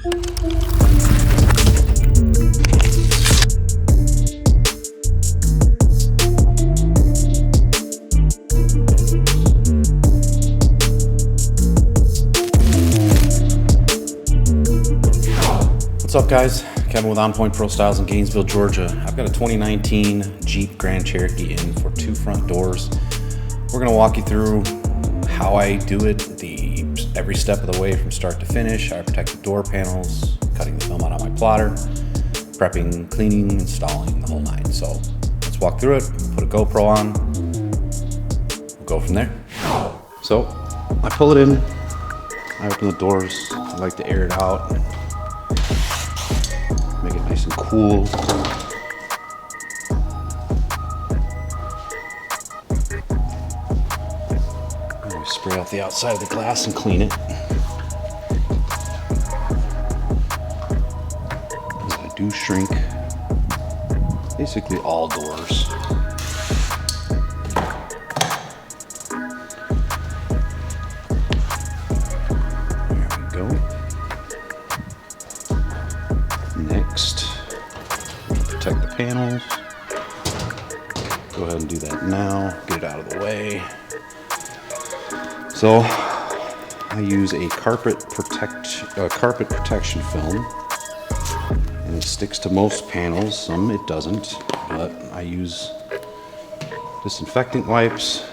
What's up, guys? Kevin with On Point Pro Styles in Gainesville, Georgia. I've got a 2019 Jeep Grand Cherokee in for 2 front doors. We're going to walk you through how I do it, every step of the way from start to finish, how I protect the door panels, cutting the film out on my plotter, prepping, cleaning, installing, the whole nine. So let's walk through it, put a GoPro on, we'll go from there. So I pull it in, I open the doors, I like to air it out, make it nice and cool. I spray off the outside of the glass and clean it. I do shrink basically all doors. There we go. Next, protect the panels. Go ahead and do that now. Get it out of the way. So I use a carpet protection film, and it sticks to most panels. Some it doesn't, but I use disinfectant wipes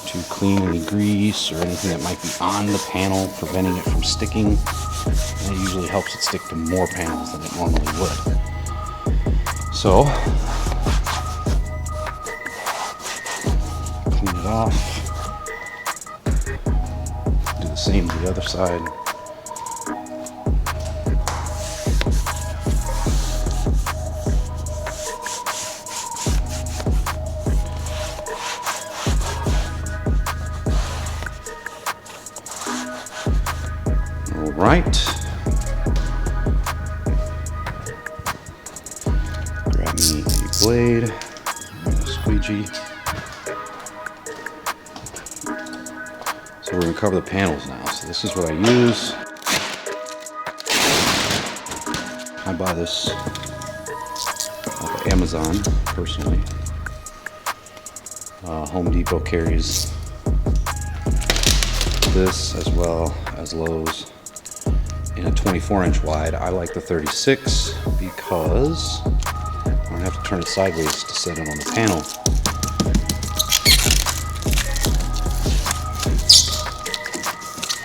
to clean any grease or anything that might be on the panel, preventing it from sticking. And it usually helps it stick to more panels than it normally would. So clean it off. Do the same to the other side. All right. Grab me a blade, a squeegee. So we're going to cover the panels now. So this is what I use. I buy this off of Amazon personally. Home Depot carries this as well as Lowe's in a 24-inch wide. I like the 36 because I don't have to turn it sideways to set it on the panel.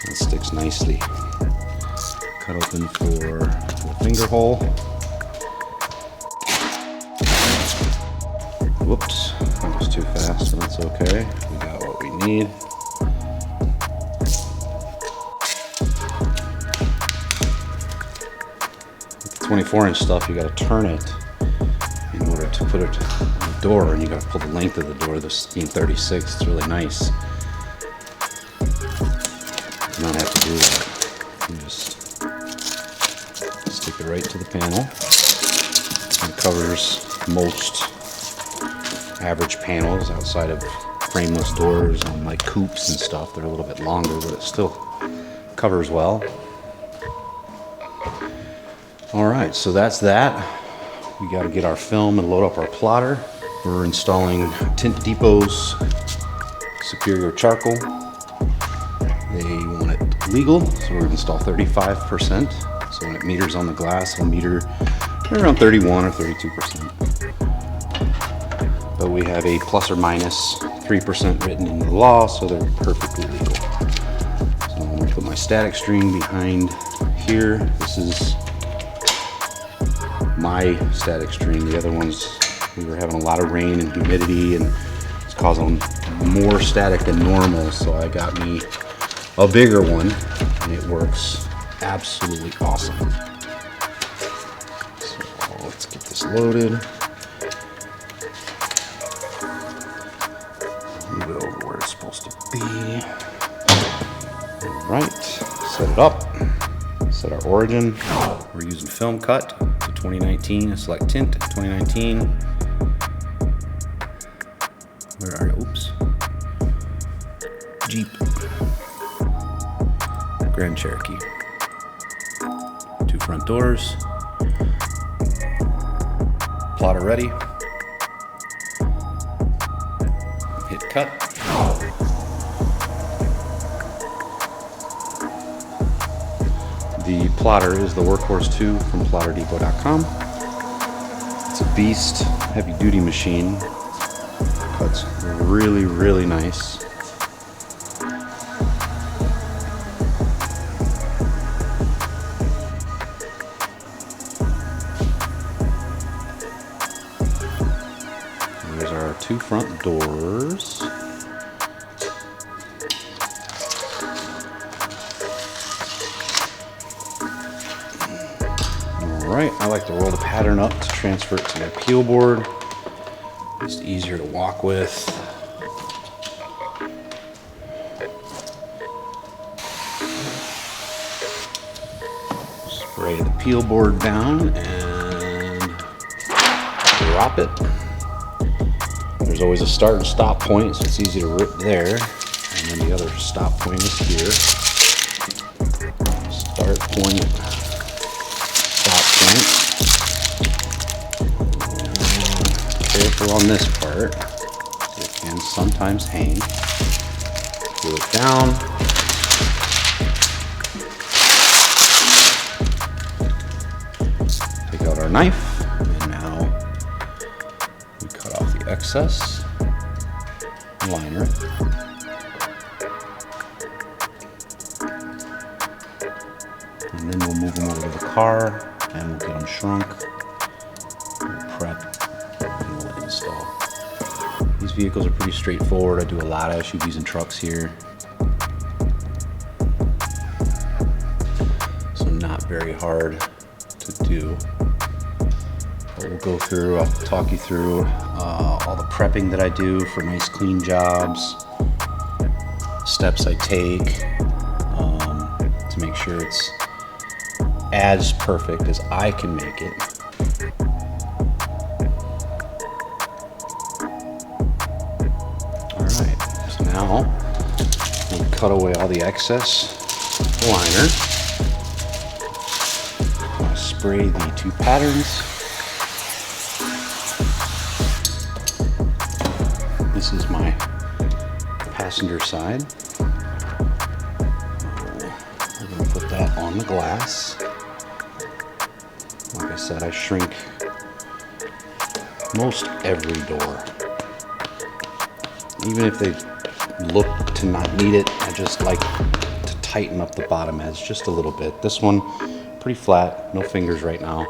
It sticks nicely. Cut open for the finger hole. Whoops, that was too fast, but that's okay. We got what we need. With the 24-inch stuff, you got to turn it in order to put it on the door, and you got to pull the length of the door. This being 36, it's really nice. You don't have to do that. You just stick it right to the panel. It covers most average panels outside of frameless doors and like coupes and stuff. They're a little bit longer, but it still covers well. All right, so that's that. We got to get our film and load up our plotter. We're installing Tint Depot's Superior Charcoal. They want it legal, so we're going to install 35%. So when it meters on the glass, it'll meter around 31 or 32%. But we have a plus or minus 3% written in the law, so they're perfectly legal. So I'm going to put my static string behind here. This is my static string. The other ones, we were having a lot of rain and humidity, and it's causing more static than normal, so I got me a bigger one, and it works absolutely awesome. So let's get this loaded. Move it over where it's supposed to be. All right, set it up. Set our origin. We're using film cut to 2019. I select Tint 2019. Where are you? Oops. Jeep Grand Cherokee. front doors. Plotter ready. Hit cut. The plotter is the Workhorse 2 from plotterdepot.com. It's a beast, heavy duty machine. Cuts really, really nice. There's our 2 front doors. Alright, I like to roll the pattern up to transfer it to my peel board. Just easier to walk with. Spray the peel board down and drop it. There's always a start and stop point, so it's easy to rip there. And then the other stop point is here. Start point, stop point. Careful on this part. It can sometimes hang. Pull it down. Take out our knife, and now we cut off the excess liner. And then we'll move them over to the car and we'll get them shrunk. We'll prep and we'll install. These vehicles are pretty straightforward. I do a lot of SUVs and trucks here. So not very hard to do. But we'll go through, I'll talk you through all the prepping that I do for nice clean jobs, steps I take to make sure it's as perfect as I can make it. Alright, so now I'm going to cut away all the excess liner. I'm going to spray the 2 patterns. This is my passenger side. We're going to put that on the glass. Like I said, I shrink most every door. Even if they look to not need it, I just like to tighten up the bottom edge just a little bit. This one, pretty flat, no fingers right now.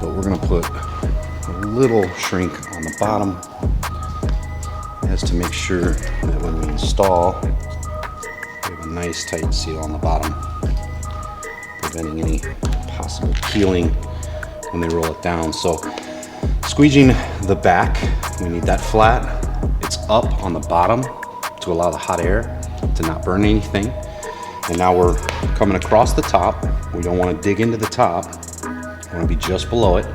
But we're gonna put a little shrink on the bottom as to make sure that when we install, we have a nice tight seal on the bottom, preventing any possible peeling when they roll it down. So squeegeeing the back, we need that flat. It's up on the bottom to allow the hot air to not burn anything. And now we're coming across the top. We don't want to dig into the top. We want to be just below it.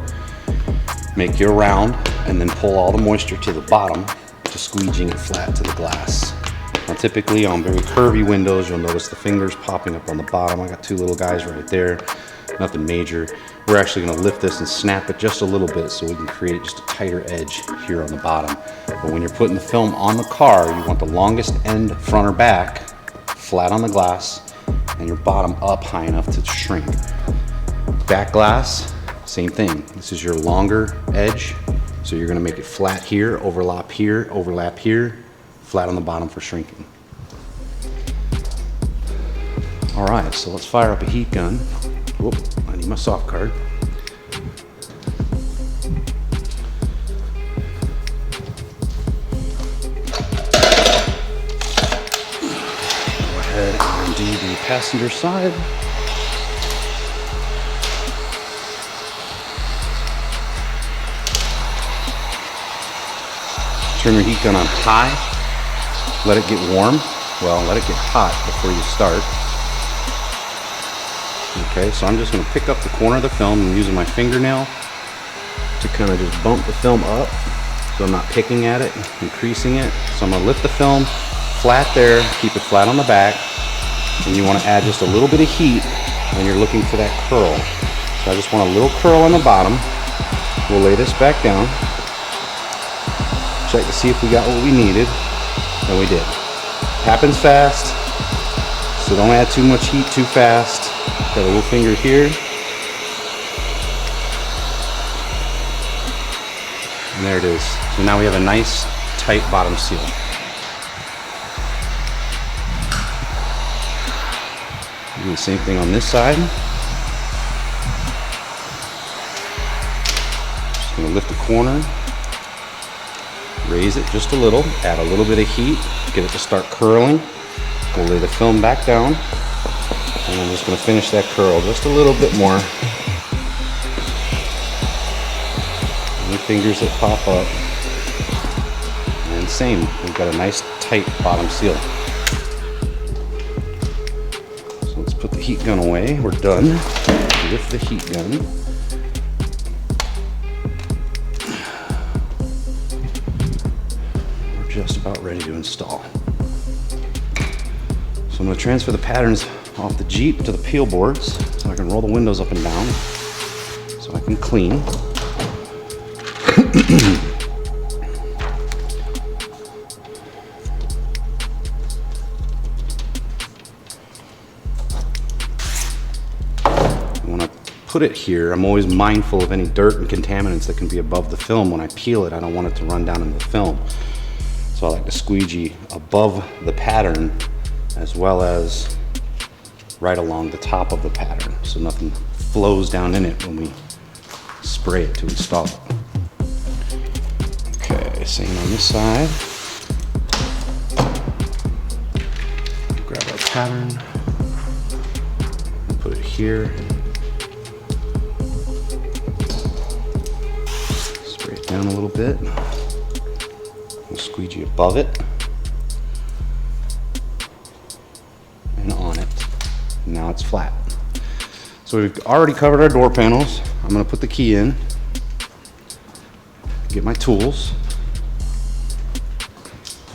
Make your round and then pull all the moisture to the bottom, just squeegeeing it flat to the glass. Now typically on very curvy windows, you'll notice the fingers popping up on the bottom. I got 2 little guys right there, nothing major. We're actually gonna lift this and snap it just a little bit so we can create just a tighter edge here on the bottom. But when you're putting the film on the car, you want the longest end front or back flat on the glass and your bottom up high enough to shrink. Back glass, same thing. This is your longer edge. So you're gonna make it flat here, overlap here, flat on the bottom for shrinking. All right, so let's fire up a heat gun. Whoop, I need my soft card. Go ahead and do the passenger side. Turn your heat gun on high, let it get warm. Well, let it get hot before you start. Okay, so I'm just gonna pick up the corner of the film and using my fingernail to kind of just bump the film up so I'm not picking at it and creasing it. So I'm gonna lift the film flat there, keep it flat on the back, and you wanna add just a little bit of heat when you're looking for that curl. So I just want a little curl on the bottom. We'll lay this back down, check to see if we got what we needed, and we did. Happens fast, so don't add too much heat too fast. Got a little finger here. And there it is. So now we have a nice tight bottom seal. Do the same thing on this side. Just gonna lift the corner, raise it just a little, add a little bit of heat, get it to start curling. We'll lay the film back down, and I'm just gonna finish that curl just a little bit more. Any fingers that pop up. And same, we've got a nice tight bottom seal. So let's put the heat gun away. We're done. Lift the heat gun. We're just about ready to install. So I'm going to transfer the patterns off the Jeep to the peel boards so I can roll the windows up and down so I can clean. When I put it here, I'm always mindful of any dirt and contaminants that can be above the film. When I peel it, I don't want it to run down into the film. So I like to squeegee above the pattern as well as right along the top of the pattern so nothing flows down in it when we spray it to install it. Okay, same on this side. Grab our pattern, put it here. Spray it down a little bit. We'll squeegee above it and on it. Now it's flat. So we've already covered our door panels. I'm going to put the key in. Get my tools.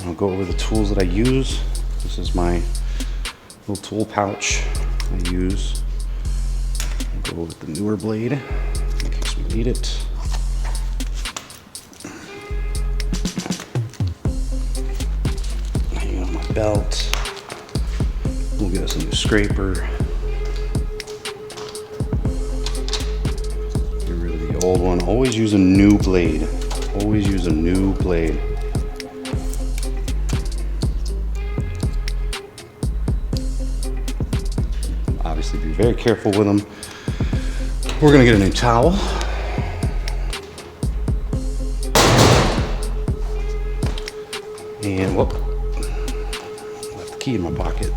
I'll go over the tools that I use. This is my little tool pouch I use. I'll go with the newer blade in case we need it. Hang it on my belt. We'll get us a new scraper. Get rid of the old one. Always use a new blade. Always use a new blade. Obviously be very careful with them. We're gonna get a new towel. And whoop, left the key in my pocket.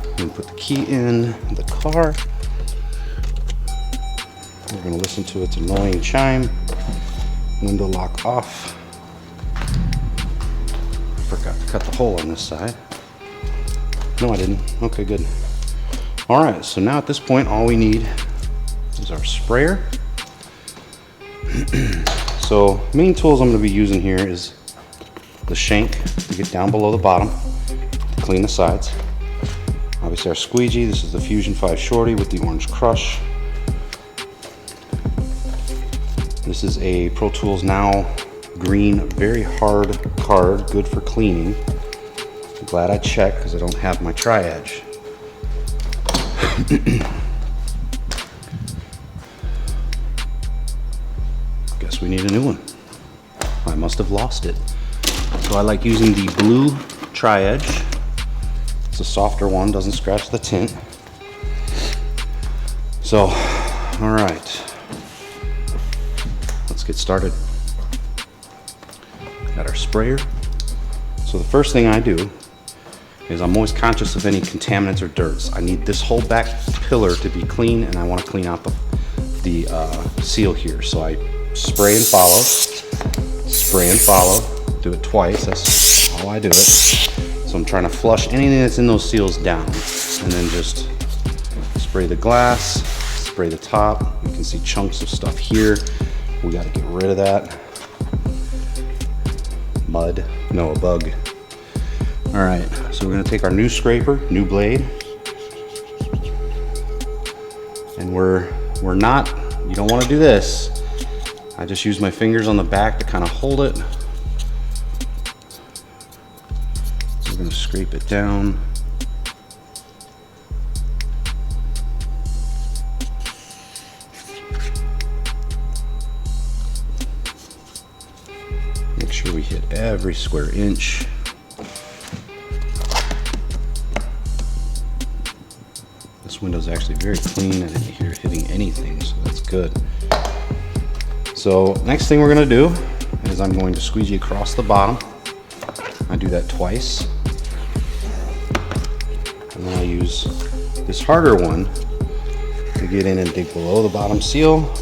I'm gonna put the key in the car. We're gonna listen to its annoying chime. Window lock off. Forgot to cut the hole on this side. No, I didn't. Okay, good. All right, so now at this point, all we need is our sprayer. So main tools I'm gonna be using here is the shank to get down below the bottom, to clean the sides. Obviously our squeegee, this is the Fusion 5 Shorty with the orange crush. This is a Pro Tools Now green, very hard card, good for cleaning. I'm glad I checked because I don't have my tri-edge. Guess we need a new one. I must have lost it. So I like using the blue tri-edge. It's a softer one, doesn't scratch the tint. So, all right. Let's get started. Got our sprayer. So the first thing I do is I'm always conscious of any contaminants or dirts. I need this whole back pillar to be clean, and I want to clean out the seal here. So I spray and follow, spray and follow. Do it twice, that's how I do it. So I'm trying to flush anything that's in those seals down, and then just spray the glass, spray the top. You can see chunks of stuff here. We got to get rid of that mud. No, a bug. All right, so we're gonna take our new scraper, new blade, and we're not, you don't wanna do this. I just use my fingers on the back to kind of hold it. We're gonna scrape it down. Make sure we hit every square inch. This window is actually very clean. I didn't hear it hitting anything, so that's good. So next thing we're gonna do is I'm going to squeegee across the bottom. I do that twice. And then I use this harder one to get in and dig below the bottom seal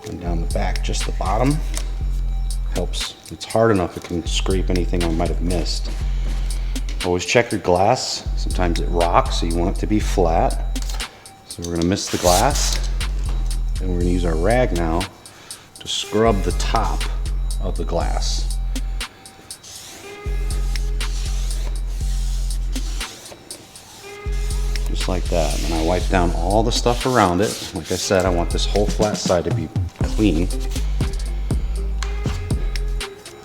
and down the back, just the bottom. Helps. It's hard enough it can scrape anything I might have missed. Always check your glass. Sometimes it rocks, so you want it to be flat. So we're gonna miss the glass, and we're gonna use our rag now to scrub the top of the glass. Just like that. And then I wipe down all the stuff around it. Like I said, I want this whole flat side to be clean.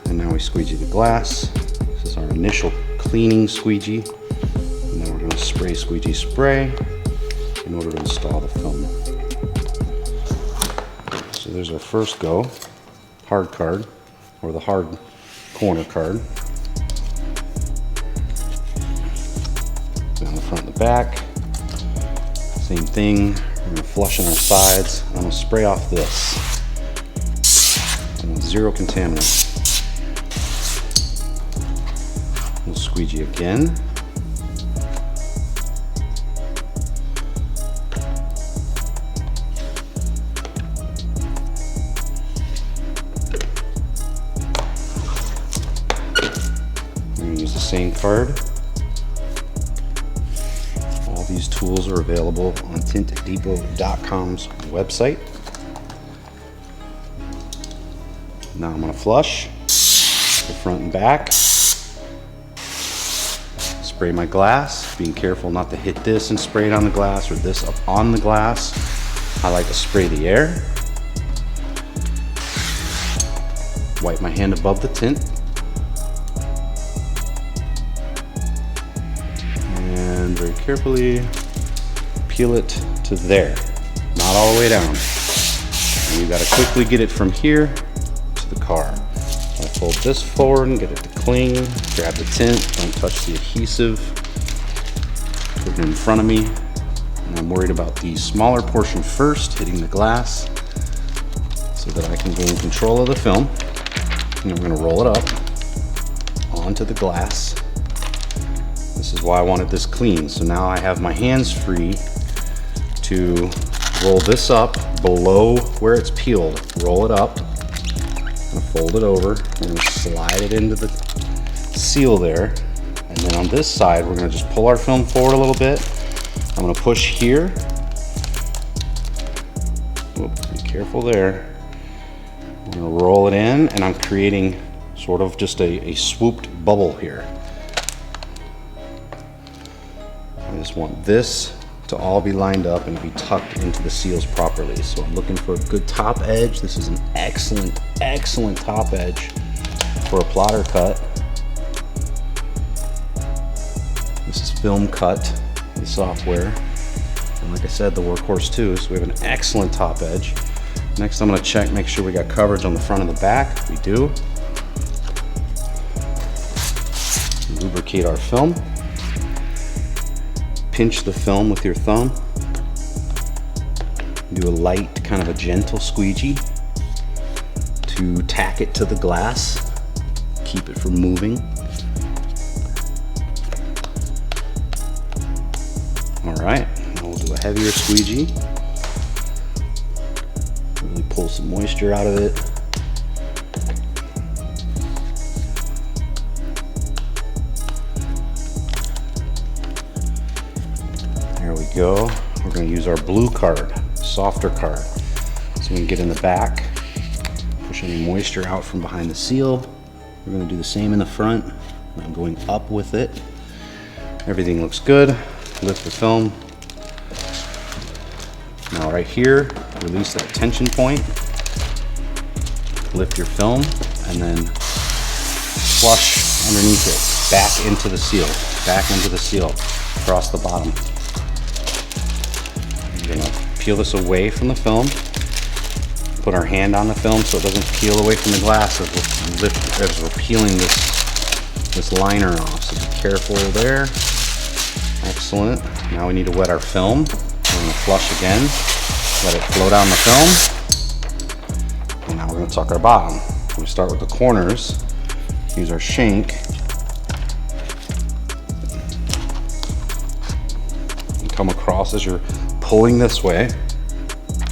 And now we squeegee the glass. This is our initial cleaning squeegee. And then we're going to spray squeegee spray in order to install the film. So there's our first go. Hard card, or the hard corner card. Down the front and the back. Same thing. We're going to flush in our sides. I'm going to spray off this. I want zero contaminants. We'll squeegee again. We're going to use the same card. All these tools are available on tintdepot.com's website. Now I'm going to flush the front and back. Spray my glass, being careful not to hit this and spray it on the glass, or this up on the glass. I like to spray the air. Wipe my hand above the tint. And very carefully peel it to there, not all the way down. And you gotta quickly get it from here to the car. I fold this forward and get it to cling. Grab the tint, don't touch the adhesive. Put it in front of me. And I'm worried about the smaller portion first, hitting the glass, so that I can gain control of the film. And I'm gonna roll it up onto the glass. This is why I wanted this clean. So now I have my hands free to roll this up below where it's peeled. Roll it up. I'm gonna fold it over. I'm gonna slide it into the seal there. And then on this side, we're gonna just pull our film forward a little bit. I'm gonna push here. Whoops, be careful there. I'm gonna roll it in, and I'm creating sort of just a swooped bubble here. I just want this to all be lined up and be tucked into the seals properly. So I'm looking for a good top edge. This is an excellent, excellent top edge for a plotter cut. This is Film Cut, the software. And like I said, the workhorse too, so we have an excellent top edge. Next I'm gonna check, make sure we got coverage on the front and the back. We do. Lubricate our film. Pinch the film with your thumb. Do a light, kind of a gentle squeegee to tack it to the glass. Keep it from moving. All right, now we'll do a heavier squeegee. Really pull some moisture out of it. There we go. We're going to use our blue card, softer card. so we can get in the back, push any moisture out from behind the seal. We're going to do the same in the front. I'm going up with it. Everything looks good. Lift the film. Now right here, release that tension point. Lift your film and then flush underneath it, back into the seal, across the bottom. We're gonna peel this away from the film. Put our hand on the film so it doesn't peel away from the glass as we're peeling this liner off. So be careful there. Excellent. Now we need to wet our film. We're gonna flush again. Let it flow down the film. And now we're gonna tuck our bottom. We start with the corners. Use our shank. And come across as you're pulling this way.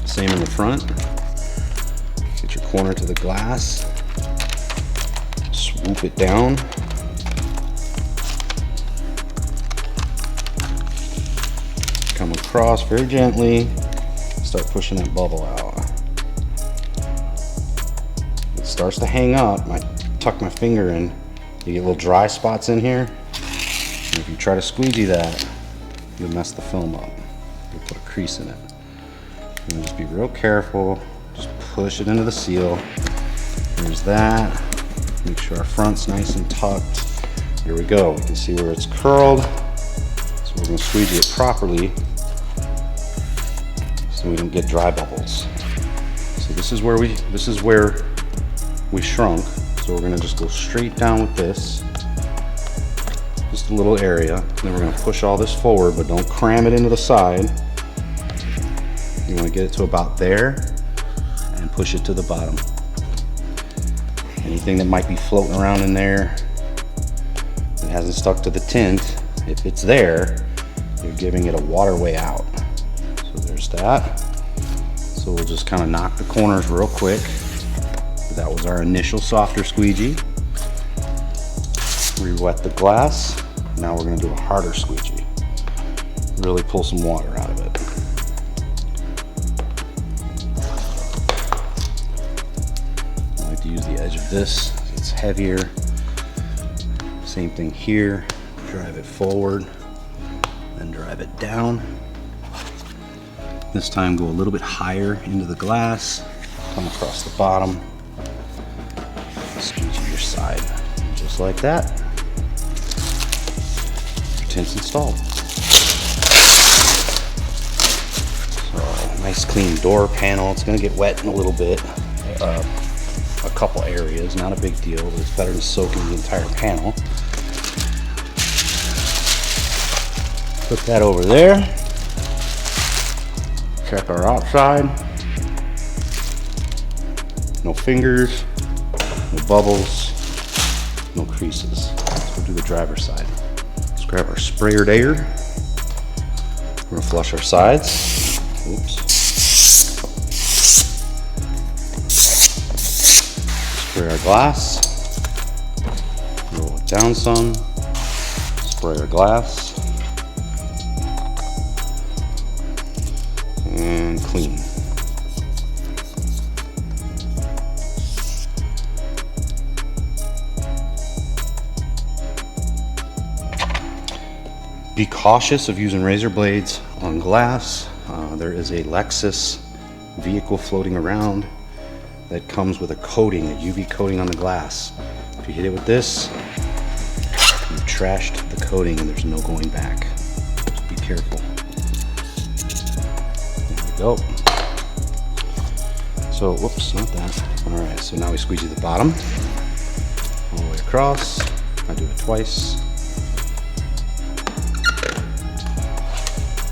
Same in the front. Get your corner to the glass. Swoop it down. Come across very gently. Start pushing that bubble out. It starts to hang up. I tuck my finger in. You get little dry spots in here. And if you try to squeegee that, you'll mess the film up. You'll put a crease in it. And just be real careful. Just push it into the seal. There's that. Make sure our front's nice and tucked. Here we go. We can see where it's curled. So we're going to squeegee it properly so we don't get dry bubbles. So this is where we shrunk. So we're going to just go straight down with this. Just a little area. And then we're going to push all this forward, but don't cram it into the side. You want to get it to about there and push it to the bottom. Anything that might be floating around in there that hasn't stuck to the tint, if it's there, you're giving it a waterway out. So there's that. So we'll just kind of knock the corners real quick. That was our initial softer squeegee. Re-wet the glass. Now we're going to do a harder squeegee. Really pull some water out of it. I like to use the edge of this. It's heavier. Same thing here. Drive it forward, then drive it down. This time go a little bit higher into the glass. Come across the bottom. Squeegee your side, just like that. Your tint's installed. So, nice clean door panel. It's gonna get wet in a little bit. A couple areas, not a big deal, but it's better than soaking the entire panel. Put that over there. Check our outside. No fingers. No bubbles, no creases. Let's go do the driver's side. Let's grab our sprayer air. We're gonna flush our sides. Oops. Spray our glass. Roll it down some. Spray our glass. And clean. Be cautious of using razor blades on glass. There is a Lexus vehicle floating around that comes with a coating, a UV coating on the glass. If you hit it with this, you've trashed the coating and there's no going back. So be careful. There we go. So, whoops, not that. All right, so now we squeegee the bottom all the way across. I do it twice.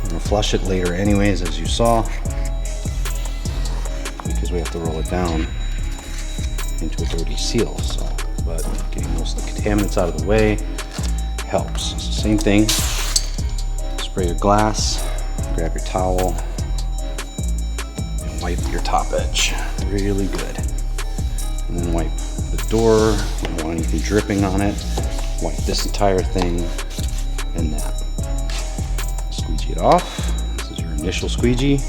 I'm gonna flush it later anyways, as you saw, because we have to roll it down into a dirty seal. So, but getting most of the contaminants out of the way helps. It's the same thing. Spray your glass, grab your towel, and wipe your top edge really good. And then wipe the door. You don't want anything dripping on it. Wipe this entire thing and that. Squeegee it off. This is your initial squeegee.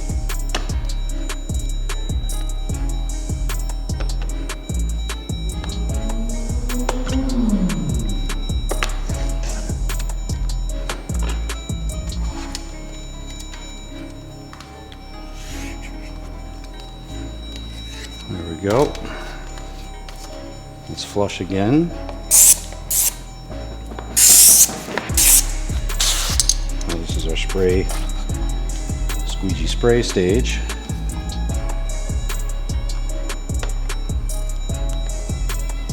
go. Let's flush again. Now this is our squeegee spray stage.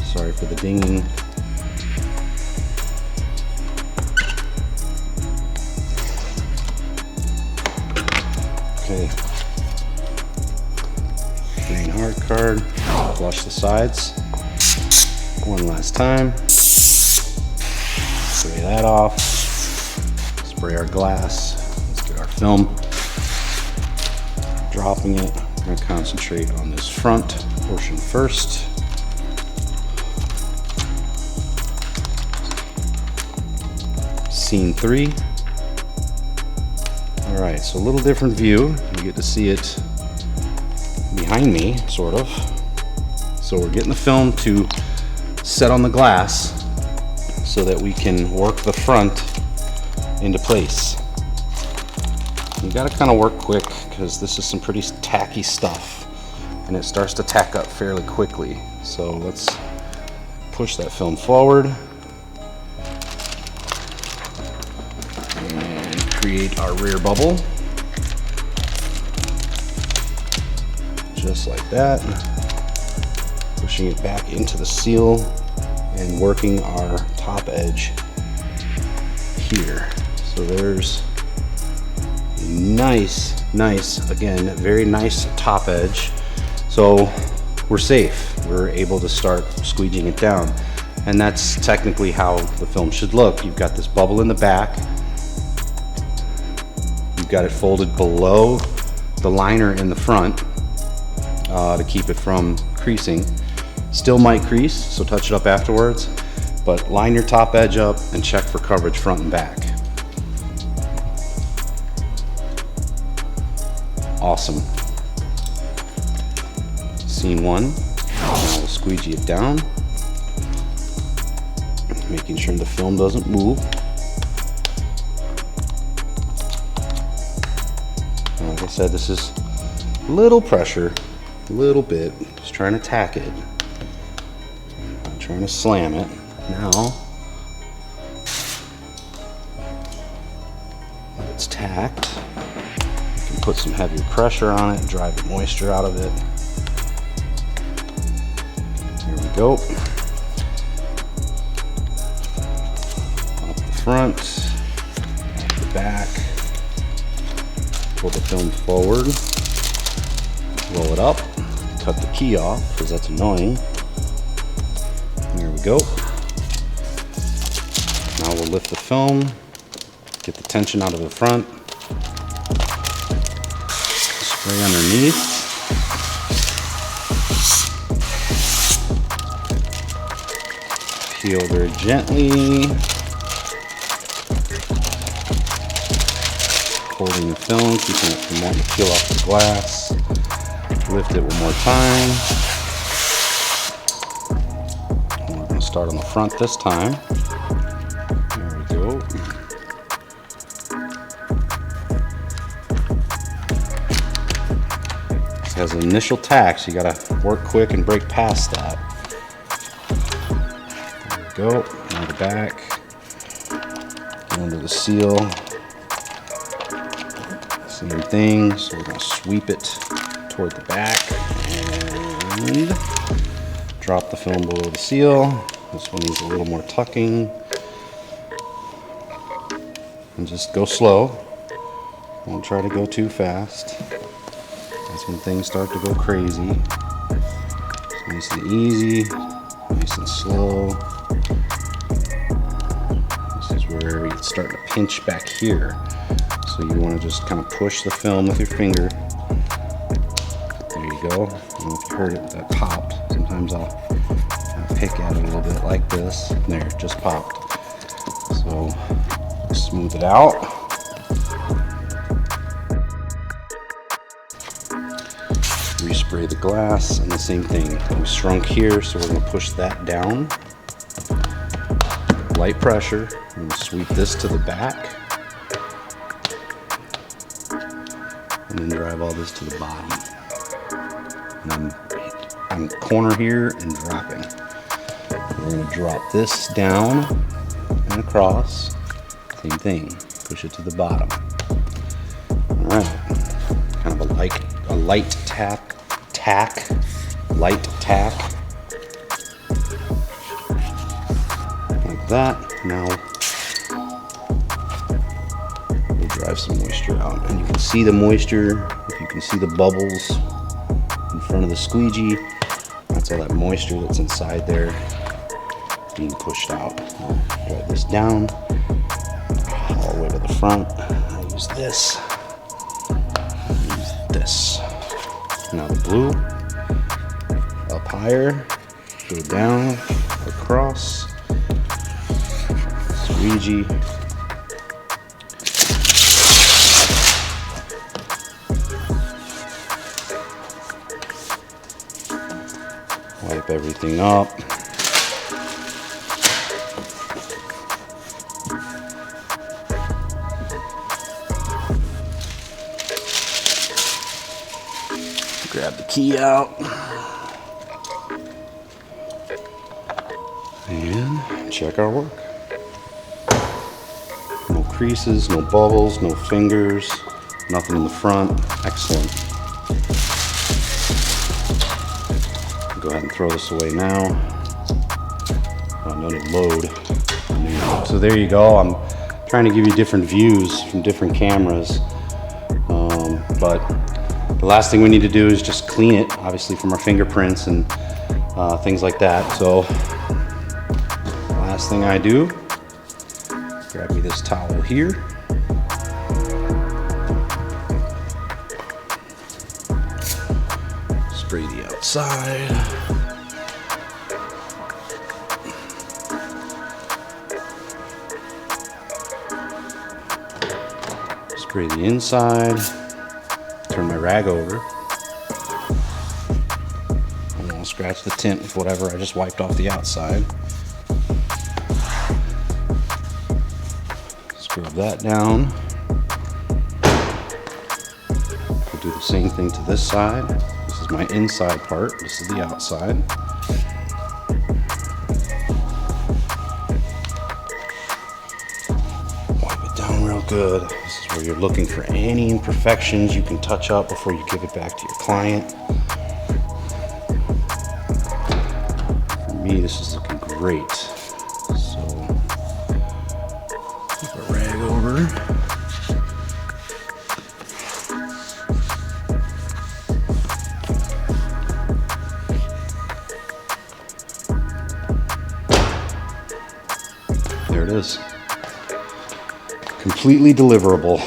Sorry for the dinging. Okay. Green hard card. Flush the sides. One last time. Spray that off. Spray our glass. Let's get our film. Dropping it. We're going to concentrate on this front portion first. Scene 3. Alright, so a little different view. You get to see it behind me, sort of. So we're getting the film to set on the glass so that we can work the front into place. You gotta kind of work quick because this is some pretty tacky stuff and it starts to tack up fairly quickly. So let's push that film forward and create our rear bubble. Just like that. Pushing it back into the seal and working our top edge here. So there's a nice, again, very nice top edge. So we're safe. We're able to start squeegeeing it down. And that's technically how the film should look. You've got this bubble in the back. You've got it folded below the liner in the front to keep it from creasing. Still might crease, so touch it up afterwards, but line your top edge up and check for coverage front and back. Awesome. Scene 1. Now we'll squeegee it down, making sure the film doesn't move. Like I said, this is a little pressure, a little bit, just trying to tack it. Trying to slam it. Now it's tacked. You can put some heavier pressure on it, drive the moisture out of it. Here we go. Up the front, up the back. Pull the film forward. Roll it up. Cut the key off because that's annoying. There we go. Now we'll lift the film, get the tension out of the front, spray underneath. Peel very gently, holding the film, keeping it from wanting to peel off the glass. Lift it one more time. Start on the front this time. There we go. This has an initial tack, so you gotta work quick and break past that. There we go. Now the back. Get under the seal. Same thing. So we're gonna sweep it toward the back and drop the film below the seal. This one needs a little more tucking. And just go slow. Don't try to go too fast. That's when things start to go crazy. It's nice and easy, nice and slow. This is where you start to pinch back here. So you want to just kind of push the film with your finger. There you go. I don't know if you heard it, that popped. Sometimes I'll pick at it a little bit like this. There, it just popped. So smooth it out. Respray the glass and the same thing. We shrunk here, so we're going to push that down. Light pressure. I'm going to sweep this to the back. And then drive all this to the bottom. And then on the corner here and dropping. We're gonna drop this down and across. Same thing, push it to the bottom. All right, kind of a light tack, light tack. Like that. Now we'll drive some moisture out. And you can see the moisture, if you can see the bubbles in front of the squeegee, that's all that moisture that's inside there being pushed out. I'll drive this down all the way to the front. I'll use this. Now the blue, up higher, go down, across, squeegee. Wipe everything up. Grab the key out. And check our work. No creases, no bubbles, no fingers, nothing in the front. Excellent. Go ahead and throw this away now. No need to load. So there you go. I'm trying to give you different views from different cameras. But the last thing we need to do is just clean it, obviously, from our fingerprints and things like that. So last thing I do, grab me this towel here. Spray the outside. Spray the inside. Turn my rag over. I won't scratch the tint with whatever I just wiped off the outside. Scrub that down. We'll do the same thing to this side. This is my inside part. This is the outside. Wipe it down real good. This is where you're looking for any imperfections you can touch up before you give it back to your client. For me, this is looking great. So, keep a rag over. There it is. Completely deliverable.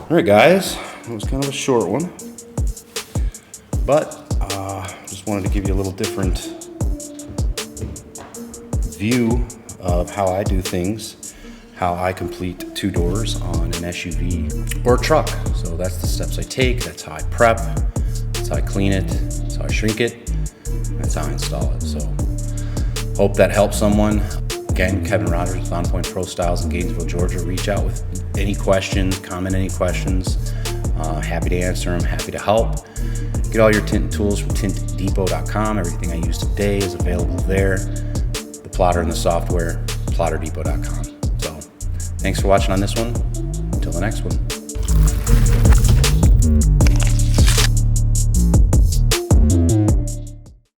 All right, guys, that was kind of a short one, but just wanted to give you a little different view of how I do things, how I complete 2 doors on an SUV or a truck. So that's the steps I take, that's how I prep, that's how I clean it, that's how I shrink it, that's how I install it. So hope that helps someone. Again, Kevin Rogers with On Point Pro Styles in Gainesville, Georgia. Reach out with any questions, comment any questions. Happy to answer them, happy to help. Get all your tint tools from tintdepot.com. Everything I use today is available there. The plotter and the software, plotterdepot.com. So thanks for watching on this one. Until the next one.